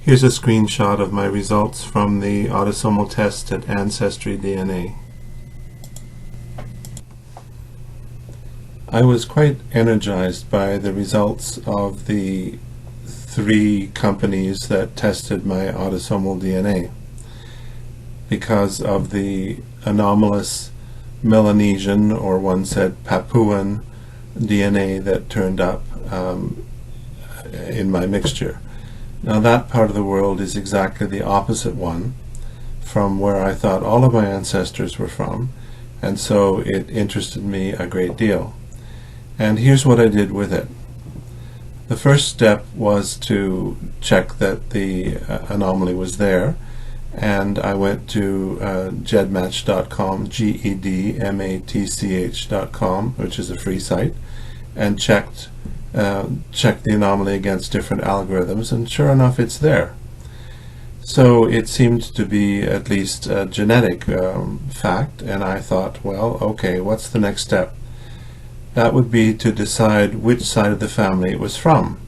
Here's a screenshot of my results from the autosomal test at Ancestry DNA. I was quite energized by the results of the 3 companies that tested my autosomal DNA because of the anomalous Melanesian, or one said Papuan, DNA that turned up in my mixture. Now that part of the world is exactly the opposite one from where I thought all of my ancestors were from, and so it interested me a great deal. And here's what I did with it. The first step was to check that the anomaly was there, and I went to gedmatch.com, gedmatch.com, which is a free site, and checked the anomaly against different algorithms, and sure enough it's there. So it seemed to be at least a genetic fact, and I thought, well, okay, what's the next step? That would be to decide which side of the family it was from.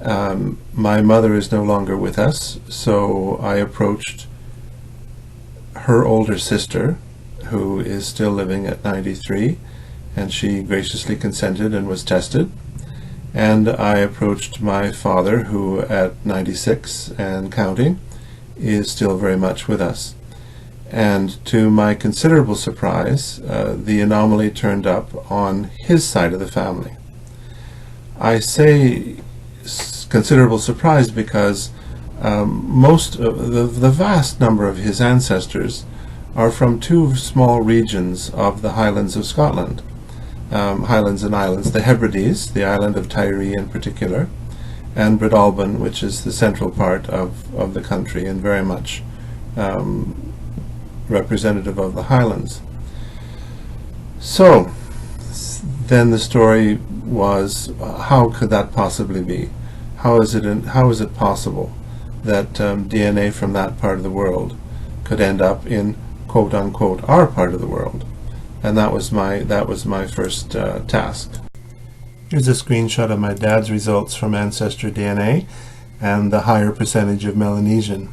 My mother is no longer with us, so I approached her older sister, who is still living at 93, and she graciously consented and was tested. And I approached my father, who at 96 and counting is still very much with us. And to my considerable surprise, the anomaly turned up on his side of the family. I say considerable surprise because the vast number of his ancestors are from 2 small regions of the Highlands of Scotland. Highlands and Islands, the Hebrides, the island of Tiree in particular, and Breadalbane, which is the central part of the country and very much representative of the Highlands. So then the story was, how could that possibly be? How is it possible that DNA from that part of the world could end up in quote unquote our part of the world? And that was my first task. Here's a screenshot of my dad's results from Ancestry DNA and the higher percentage of Melanesian.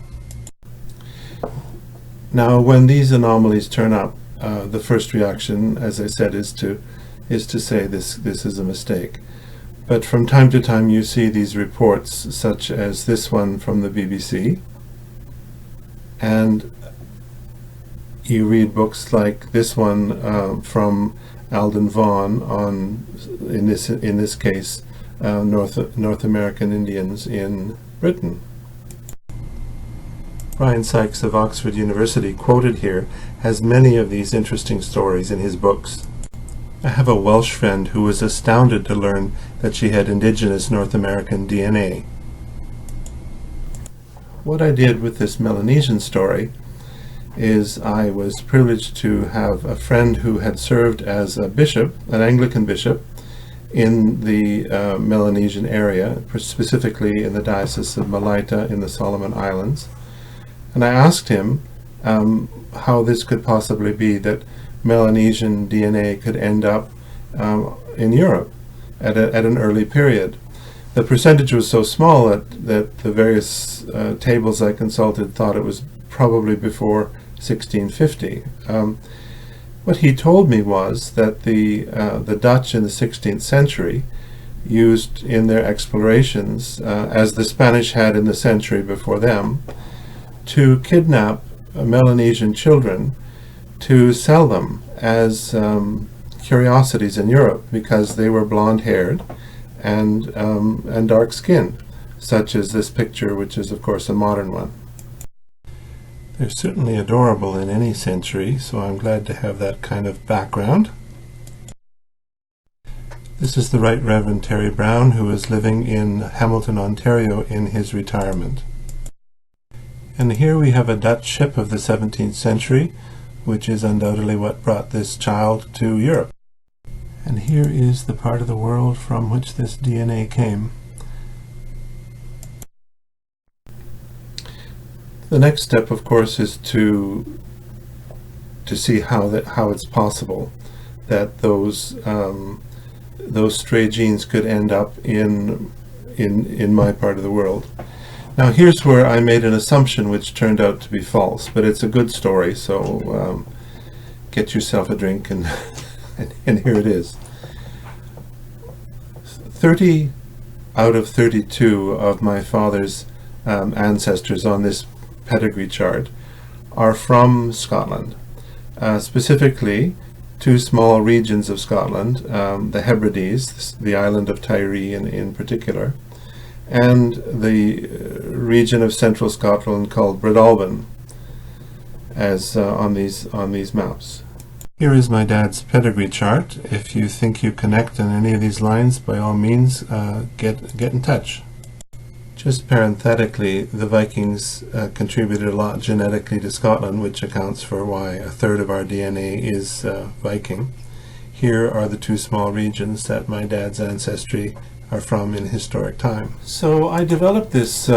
Now, when these anomalies turn up, the first reaction, as I said, is to say this is a mistake. But from time to time you see these reports, such as this one from the BBC, and you read books like this one from Alden Vaughan on, in this case, North American Indians in Britain. Brian Sykes of Oxford University, quoted here, has many of these interesting stories in his books. I have a Welsh friend who was astounded to learn that she had indigenous North American DNA. What I did with this Melanesian story is I was privileged to have a friend who had served as a bishop, an Anglican bishop, in the Melanesian area, specifically in the Diocese of Malaita in the Solomon Islands. And I asked him how this could possibly be that Melanesian DNA could end up in Europe at an early period. The percentage was so small that the various tables I consulted thought it was probably before 1650. What he told me was that the Dutch in the 16th century used in their explorations, as the Spanish had in the century before them, to kidnap Melanesian children to sell them as curiosities in Europe because they were blonde-haired and dark-skinned, such as this picture, which is of course a modern one. They're certainly adorable in any century, so I'm glad to have that kind of background. This is the Right Reverend Terry Brown, who is living in Hamilton, Ontario in his retirement. And here we have a Dutch ship of the 17th century, which is undoubtedly what brought this child to Europe. And here is the part of the world from which this DNA came. The next step, of course, is to see how it's possible that those stray genes could end up in my part of the world. Now here's where I made an assumption which turned out to be false, but it's a good story, so get yourself a drink and, and here it is. 30 out of 32 of my father's ancestors on this pedigree chart are from Scotland. Specifically, two small regions of Scotland, the Hebrides, the island of Tiree in particular, and the region of central Scotland called Breadalbane, as on these maps. Here is my dad's pedigree chart. If you think you connect in any of these lines, by all means, get in touch. Just parenthetically, the Vikings contributed a lot genetically to Scotland, which accounts for why a third of our DNA is Viking. Here are the two small regions that my dad's ancestry are from in historic time. So I developed this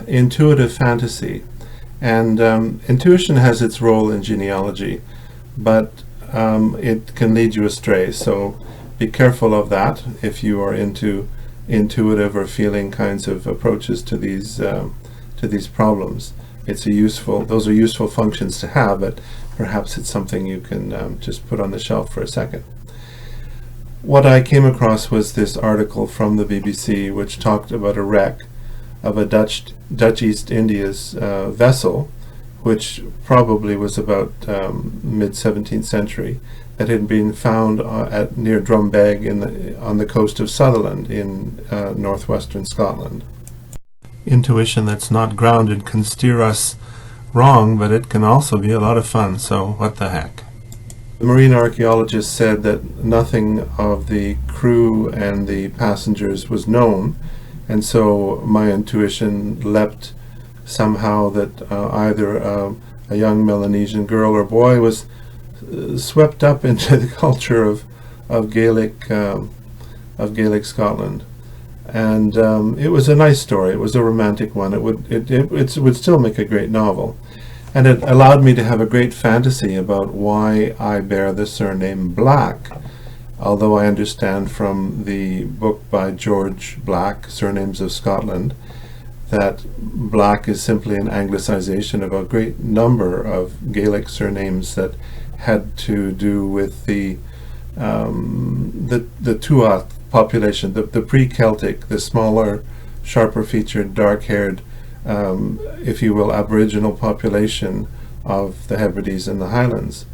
intuitive fantasy, and intuition has its role in genealogy, but it can lead you astray, so be careful of that if you are into intuitive or feeling kinds of approaches to these problems. Those are useful functions to have, but perhaps it's something you can just put on the shelf for a second. What I came across was this article from the BBC which talked about a wreck of a Dutch East India's vessel, which probably was about mid-17th century, that had been found near Drumbeg on the coast of Sutherland in northwestern Scotland. Intuition that's not grounded can steer us wrong, but it can also be a lot of fun, so what the heck. The marine archaeologist said that nothing of the crew and the passengers was known, and so my intuition leapt somehow that either a young Melanesian girl or boy was swept up into the culture of Gaelic Scotland, and it was a nice story. It was a romantic one. It would still make a great novel, and it allowed me to have a great fantasy about why I bear the surname Black. Although I understand from the book by George Black, Surnames of Scotland, that Black is simply an anglicization of a great number of Gaelic surnames that had to do with the Tuath population, the pre-Celtic, the smaller, sharper-featured, dark-haired, if you will, Aboriginal population of the Hebrides and the Highlands.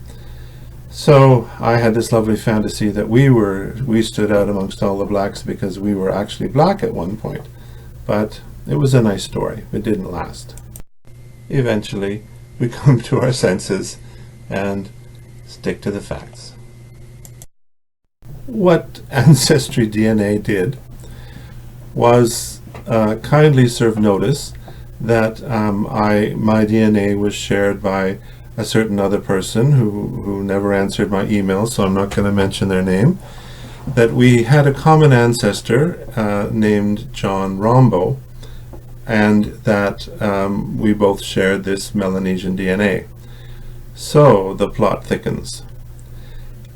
So I had this lovely fantasy that we stood out amongst all the blacks because we were actually black at one point, but it was a nice story. It didn't last. Eventually, we come to our senses and stick to the facts. What Ancestry DNA did was kindly serve notice that my DNA was shared by a certain other person who never answered my email, so I'm not going to mention their name, that we had a common ancestor named John Rombo, and that we both shared this Melanesian DNA. So the plot thickens.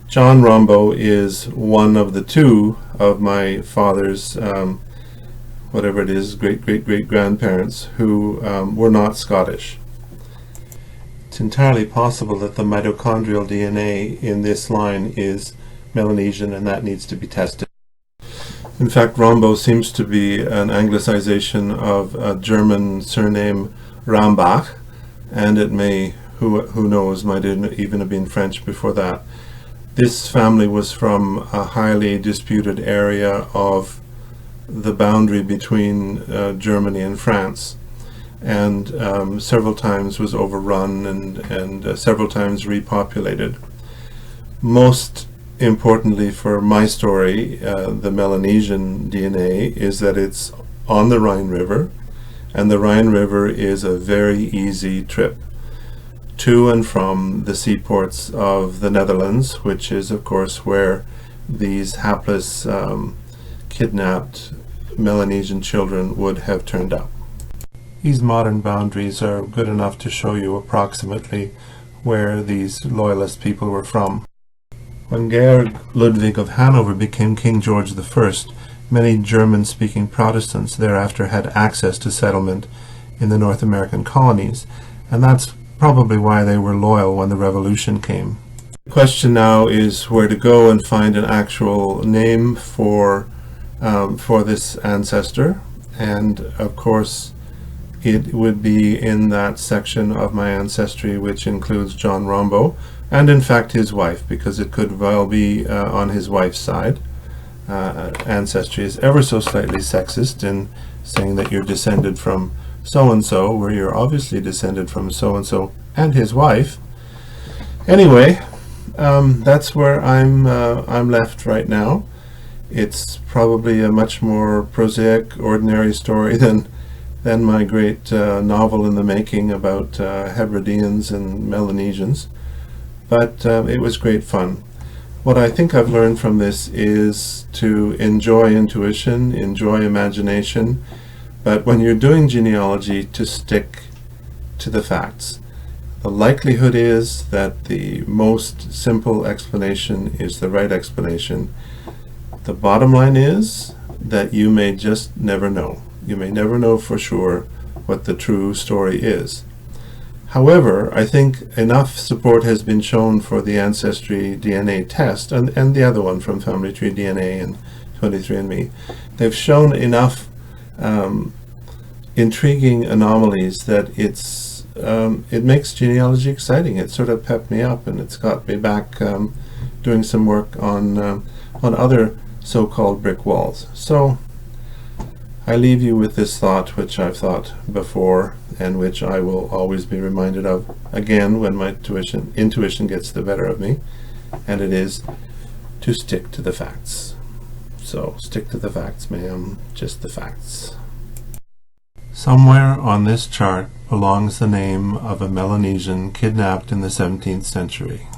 John Rombo is one of the two of my father's, whatever it is, great-great-great-grandparents who were not Scottish. It's entirely possible that the mitochondrial DNA in this line is Melanesian, and that needs to be tested. In fact, Rombo seems to be an anglicization of a German surname Rambach, and it may, who knows, might even have been French before that. This family was from a highly disputed area of the boundary between Germany and France, and several times was overrun and several times repopulated. Most importantly for my story, the Melanesian DNA is that it's on the Rhine River, and the Rhine River is a very easy trip to and from the seaports of the Netherlands, which is of course where these hapless kidnapped Melanesian children would have turned up. These modern boundaries are good enough to show you approximately where these loyalist people were from. When Georg Ludwig of Hanover became King George I, many German-speaking Protestants thereafter had access to settlement in the North American colonies, and that's probably why they were loyal when the Revolution came. The question now is where to go and find an actual name for this ancestor, and of course it would be in that section of my ancestry which includes John Rombo, and in fact his wife, because it could well be on his wife's side. Ancestry is ever so slightly sexist in saying that you're descended from so-and-so, where you're obviously descended from so-and-so and his wife. Anyway, that's where I'm left right now. It's probably a much more prosaic, ordinary story than my great novel in the making about Hebrideans and Melanesians, but it was great fun. What I think I've learned from this is to enjoy intuition, enjoy imagination, but when you're doing genealogy, to stick to the facts. The likelihood is that the most simple explanation is the right explanation. The bottom line is that you may just never know. You may never know for sure what the true story is. However, I think enough support has been shown for the Ancestry DNA test and the other one from Family Tree DNA and 23andMe. They've shown enough intriguing anomalies that it makes genealogy exciting. It sort of pepped me up, and it's got me back doing some work on other so-called brick walls. So I leave you with this thought, which I've thought before and which I will always be reminded of again when my intuition gets the better of me, and it is to stick to the facts. So stick to the facts, ma'am, just the facts. Somewhere on this chart belongs the name of a Melanesian kidnapped in the 17th century.